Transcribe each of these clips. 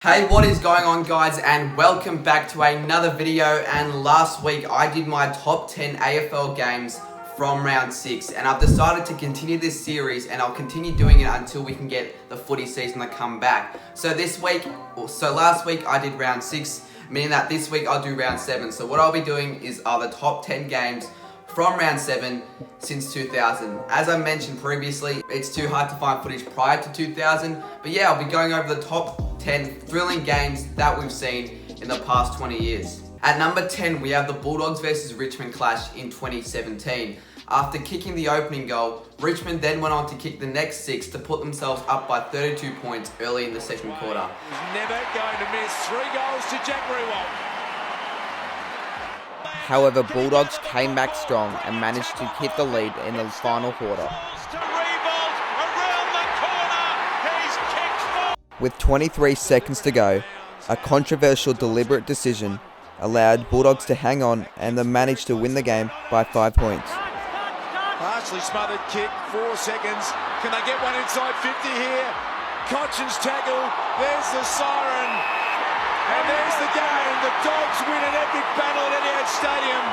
Hey, what is going on, guys, and welcome back to another video. And last week I did my top 10 AFL games from round 6, and I've decided to continue this series, and I'll continue doing it until we can get the footy season to come back. So last week I did round 6, meaning that this week I'll do round 7. So what I'll be doing is the top 10 games from round 7 since 2000. As I mentioned previously, it's too hard to find footage prior to 2000, but yeah, I'll be going over the top 10 thrilling games that we've seen in the past 20 years. At number 10, we have the Bulldogs versus Richmond clash in 2017. After kicking the opening goal, Richmond then went on to kick the next 6 to put themselves up by 32 points early in the second quarter. He's never going to miss. 3 goals to Jack Rewalt. However, Bulldogs came back strong and managed to hit the lead in the final quarter. With 23 seconds to go, a controversial deliberate decision allowed Bulldogs to hang on and they managed to win the game by 5 points. Partially smothered kick, 4 seconds. Can they get one inside 50 here? Conscience tackle, there's the siren. And there's the game. The Dogs win an epic battle at Etihad Stadium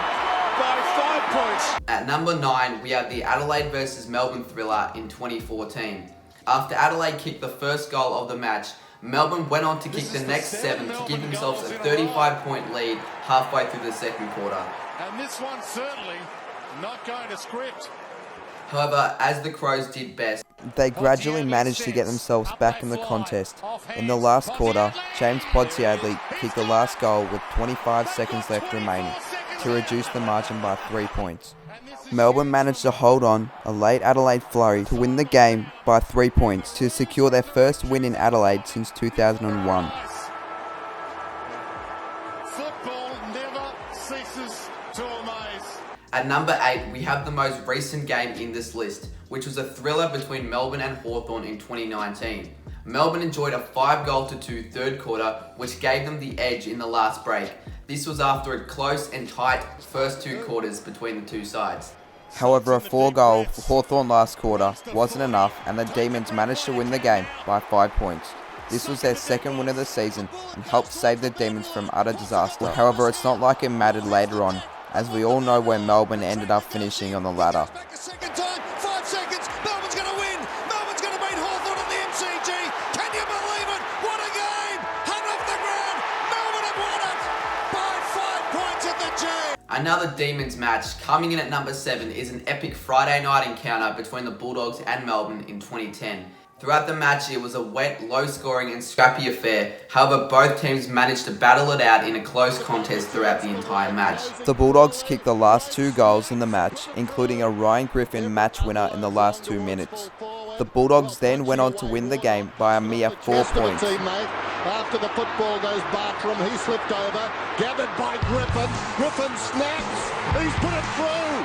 by 5 points. At number 9, we have the Adelaide versus Melbourne thriller in 2014. After Adelaide kicked the first goal of the match, Melbourne went on to kick the next 7 to give themselves a 35-point lead halfway through the second quarter. And this one's certainly not going to script. However, as the Crows did best, they gradually managed to get themselves back in the contest. In the last quarter, James Podsiadly kicked the last goal with 25 seconds left remaining to reduce the margin by 3 points. Melbourne managed to hold on a late Adelaide flurry to win the game by 3 points to secure their first win in Adelaide since 2001. Football never ceases to amaze. At number 8, we have the most recent game in this list, which was a thriller between Melbourne and Hawthorn in 2019. Melbourne enjoyed a 5-2 third quarter, which gave them the edge in the last break. This was after a close and tight first 2 quarters between the two sides. However, a 4-goal Hawthorn last quarter wasn't enough, and the Demons managed to win the game by 5 points. This was their second win of the season and helped save the Demons from utter disaster. However, it's not like it mattered later on, as we all know where Melbourne ended up finishing on the ladder. Second time, 5 seconds. Melbourne's going to win. Melbourne's going to beat Hawthorn at the MCG. Can you believe it? What a game! Hung off the ground. Melbourne have won it by 5 points at the G. Another Demons match coming in at number 7 is an epic Friday night encounter between the Bulldogs and Melbourne in 2010. Throughout the match, it was a wet, low-scoring and scrappy affair. However, both teams managed to battle it out in a close contest throughout the entire match. The Bulldogs kicked the last 2 goals in the match, including a Ryan Griffin match winner in the last 2 minutes. The Bulldogs then went on to win the game by a mere 4 points. After the football goes Bartram, he slipped over, gathered by Griffin. Griffin snaps, he's put it through.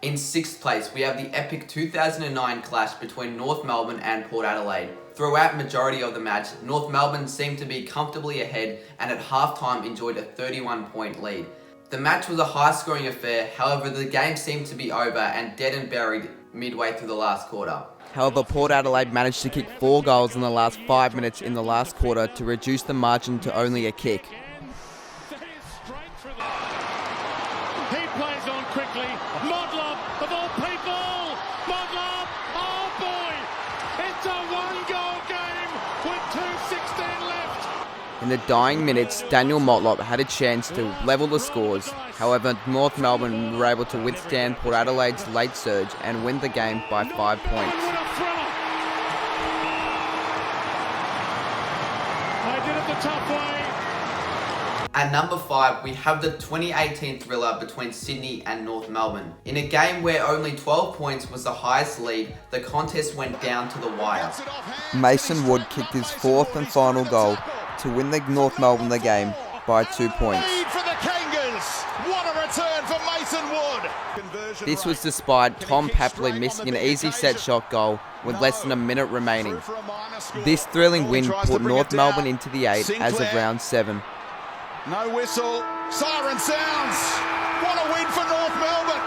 In 6th place, we have the epic 2009 clash between North Melbourne and Port Adelaide. Throughout majority of the match, North Melbourne seemed to be comfortably ahead and at halftime enjoyed a 31-point lead. The match was a high-scoring affair, however the game seemed to be over and dead and buried midway through the last quarter. However, Port Adelaide managed to kick 4 goals in the last 5 minutes in the last quarter to reduce the margin to only a kick. He plays on quickly. Modlop, of all people! Modlop! Oh boy! It's a 1-goal game with 2:16 left. In the dying minutes, Daniel Motlop had a chance to level the scores. However, North Melbourne were able to withstand Port Adelaide's late surge and win the game by 5 points. They did it the tough way. At number 5, we have the 2018 thriller between Sydney and North Melbourne. In a game where only 12 points was the highest lead, the contest went down to the wire. Mason Wood kicked his 4th and final goal to win the North Melbourne the game by 2 points. Lead for the Kangaroos. What a return for Mason Wood. This was despite Tom Papley missing an easy set shot goal with less than a minute remaining. This thrilling win put North Melbourne into the 8 as of round 7. No whistle. Siren sounds. What a win for North Melbourne.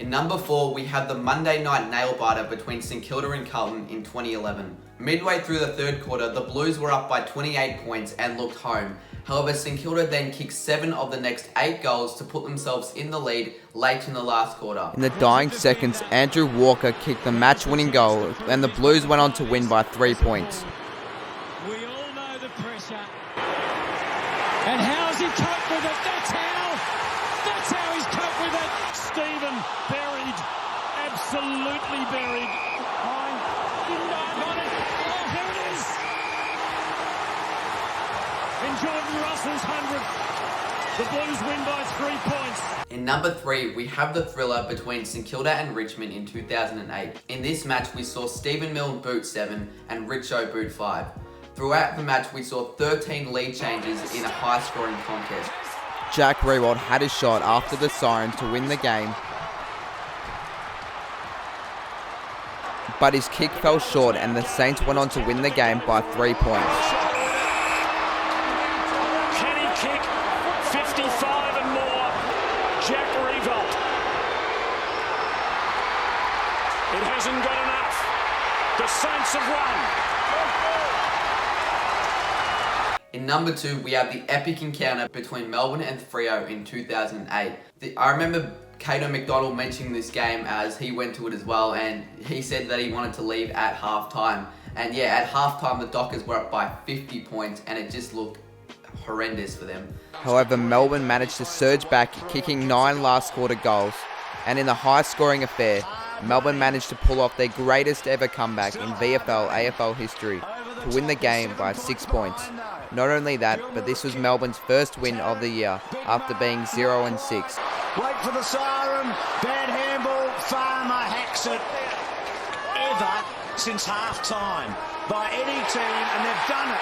In In number 4, we have the Monday night nail-biter between St Kilda and Carlton in 2011. Midway through the third quarter, the Blues were up by 28 points and looked home. However, St Kilda then kicked 7 of the next 8 goals to put themselves in the lead late in the last quarter. In the dying seconds, Andrew Walker kicked the match-winning goal and the Blues went on to win by 3 points. We all know the pressure. And how's he coped with it? That's how he's coped with it. Stephen buried, absolutely buried. Oh, here it is. In Jordan Russell's 100th, the Blues win by 3 points. In number 3, we have the thriller between St Kilda and Richmond in 2008. In this match, we saw Stephen Milne boot 7 and Richo boot 5. Throughout the match, we saw 13 lead changes in a high-scoring contest. Jack Riewoldt had his shot after the siren to win the game, but his kick fell short and the Saints went on to win the game by 3 points. Can he kick 55 and more? Jack Riewoldt. It hasn't got enough. The Saints have won. In number 2, we have the epic encounter between Melbourne and Freo in 2008. I remember Cato McDonald mentioning this game as he went to it as well, and he said that he wanted to leave at halftime. And yeah, at halftime the Dockers were up by 50 points and it just looked horrendous for them. However, Melbourne managed to surge back, kicking 9 last quarter goals, and in a high-scoring affair, Melbourne managed to pull off their greatest ever comeback in VFL AFL history to win the game by 6 points. Not only that, but this was Melbourne's first win of the year after being 0-6. Wait for the siren, bad handball, Farmer hacks it. Ever since half-time by any team, and they've done it.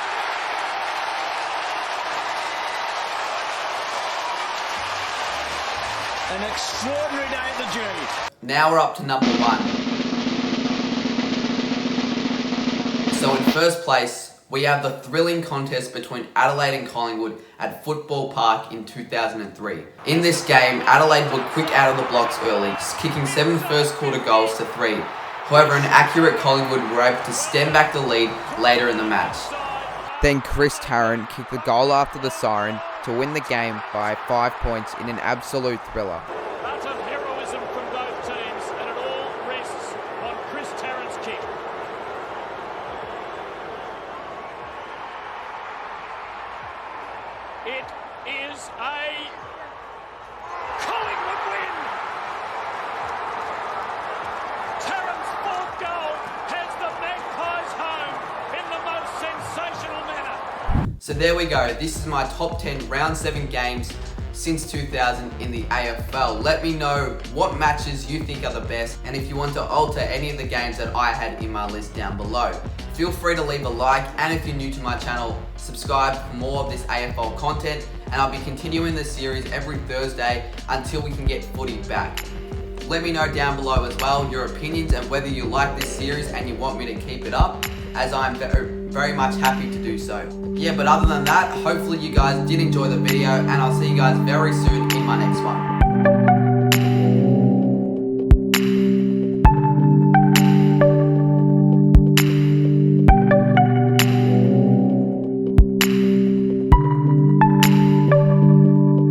An extraordinary day at the G. Now we're up to number 1. So in first place, we have the thrilling contest between Adelaide and Collingwood at Football Park in 2003. In this game, Adelaide were quick out of the blocks early, kicking 7 first quarter goals to 3. However, an accurate Collingwood were able to stem back the lead later in the match. Then Chris Tarrant kicked the goal after the siren to win the game by 5 points in an absolute thriller. Utter heroism from both teams, and it all rests on Chris Tarrant's kick. It is a Collingwood win. Tarrant's 4th goal has the Magpies home in the most sensational manner. So there we go, this is my top 10 round 7 games since 2000 in the AFL. Let me know what matches you think are the best, and if you want to alter any of the games that I had in my list down below. Feel free to leave a like, and if you're new to my channel, subscribe for more of this AFL content, and I'll be continuing this series every Thursday until we can get footy back. Let me know down below as well your opinions and whether you like this series and you want me to keep it up, as I'm very much happy to do so. Yeah, but other than that, hopefully you guys did enjoy the video, and I'll see you guys very soon in my next one.